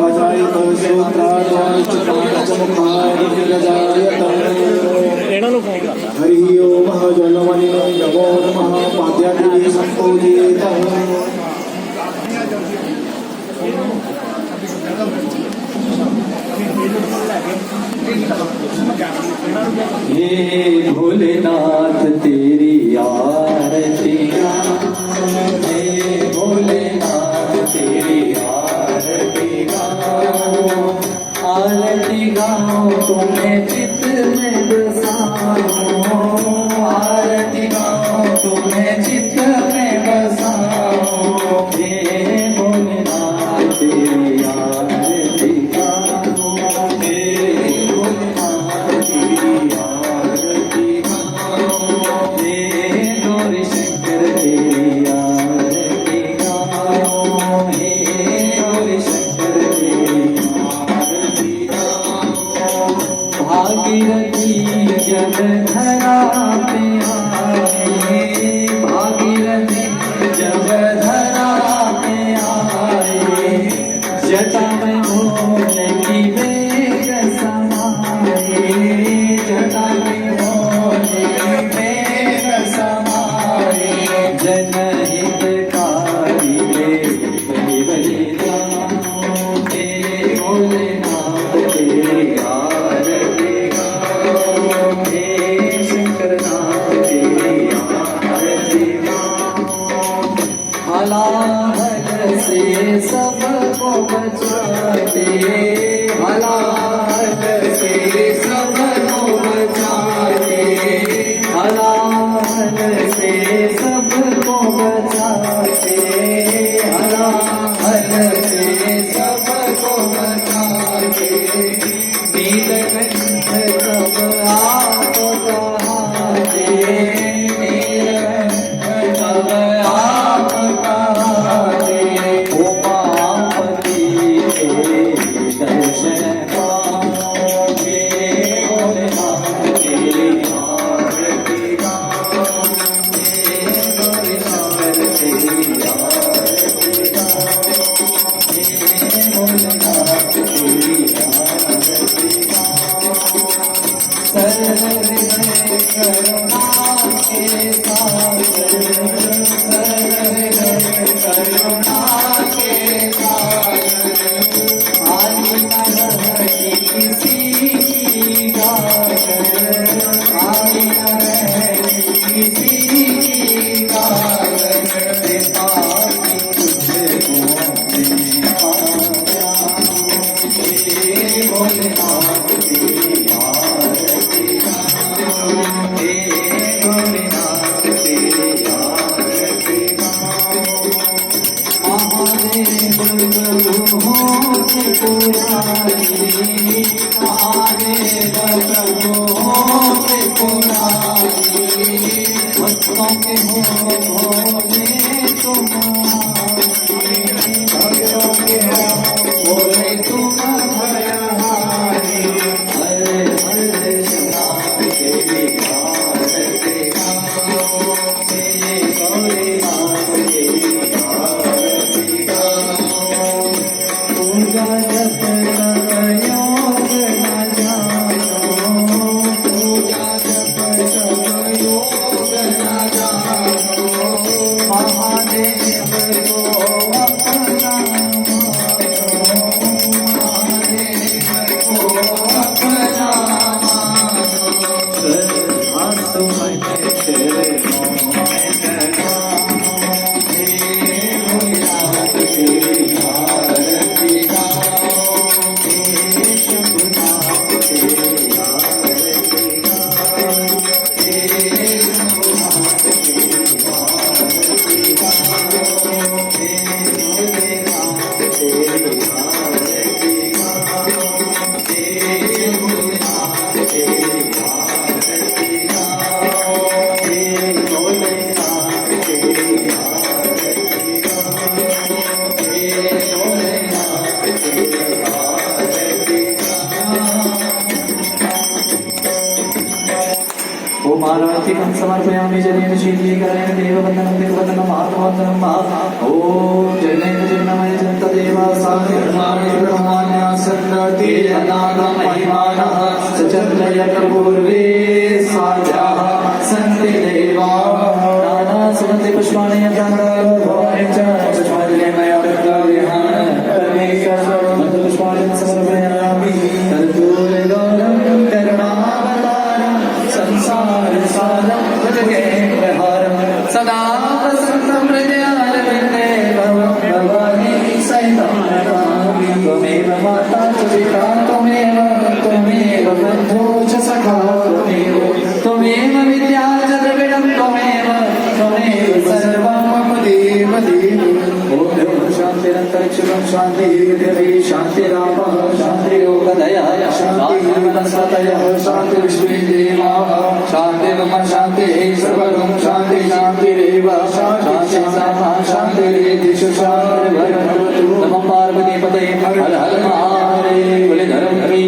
अजायत ਇਹਨਾਂ ਨੂੰ ਫੋਨ ਕਰਦਾ हरि ओम जलमणि नमो नमः पाद्यादि संपूजित हे भोलेनाथ तेरी आरती गाऊं, हे भोलेनाथ तेरी आरती गाऊं, आरती गाऊं तुम्हें चित्त में बसाऊं, आरती गाऊं तुम्हें चित्त में बसाऊं, हे भोलेनाथ तेरी आरती गाऊं, हे भोलेनाथ तेरी आरती गाऊं, हे गौरी शंकर तेरी आरती गाऊं, हे गौरी शंकर तेरी आरती गाऊं, भागीरथी जब धरा पे आए, भागीरथी जब धरा पे आए, जटा में भोले की वेग समाए, जटा में भोले की वेग समाए, जनहितकारी बलि बलिदान, हे भोलेनाथ तेरी आरती गाऊं, हे शंकरनाथ तेरी आरती गाऊं, हलाहल से सबको बचाते, हलाहल से सबको बचाते, हलाहल से सबको बचाते, हलाहल से सबको बचाते, नीलकंठ कब आप कहाते, नीलकंठ कब आप कहाते, उमापति के दर्शन पाऊं, हे भोलेनाथ तेरी आरती गाऊं, हे गौरी शंकर तेरी आरती गाऊं, हे भोलेनाथ तेरी आरती गाऊं, सर्वहृदय करुणा के सागर, सर्वहृदय करुणा के सागर, आई न रहती किसी की गागर, आई न रहती किसी की गागर, कृपा की तुझको मैं पाया, हे भोलेनाथ तेरी आरती गाऊं, हे भोलेनाथ तेरी आरती गाऊं, महादेव प्रभु त्रिपुरारी, महादेव प्रभु त्रिपुरारी, भक्तों के हो भोले तुम्हारी, भक्तों के हो भोले तुम भयहारी, हरे हरे शंकर तेरी आरती गाऊं, हे गौरीनाथ तेरी आरती गाऊं, पूजा जप तप योग न जानो, पूजा जप तप योग न जानो, महादेव को अपना मानो, महादेव को अपना मानो, श्रद्धा सुमन चरणों में लगाऊं, हे भोलेनाथ तेरी आरती गाऊं, हे शंभुनाथ तेरी आरती गाऊं, हे शंभुनाथ तेरी आरती गाऊं, हे भोलेनाथ तेरी आरती गाऊं, हे भोलेनाथ तेरी आरती गाऊं, हे भोलेनाथ तेरी आरती गाऊं, हे भोलेनाथ तेरी आरती गाऊं। ओम आरतिकं समर्पयामि जलेन शीतलीकरेण देववन्दनं देववन्दनम् आत्मवन्दनं ॐ जनेन जन्मय जन्तदेव साधु प्रचण्डयपूर्वे स्वाध्याः सन्ति देवा नाना सुगन्धि पुष्पाणि भवानि च पुष्पाञ्जलिं मया प्रदास्यामि पुष्पाणि समर्पयामि कर्पूरगौरं करुणावतारं संसारसारं भुजगेन्द्रहारं सदा वसन्तं हृदयारविन्दे भवानी सहितं नमामि त्वमेव माता च पिता त्वमेव बन्धो च सखा त्वमेव विद्या च द्रविणं त्वमेव सर्वं मम देव ॐ शान्तिरन्तरिक्षं शान्तिर्पृथिवी शान्तिरापः शान्तियोगदयः शान्तिर्वनस्पतयः शान्तिर्विश्वे देवाः शान्तिर्म शान्तिः सर्वगं शान्ति शान्तिरेव शान्तिर्सामा शान्तिरेधिषु शान्तिर्भवतु नमः पार्वतीपतये हर हर महादेव बोले धर्म की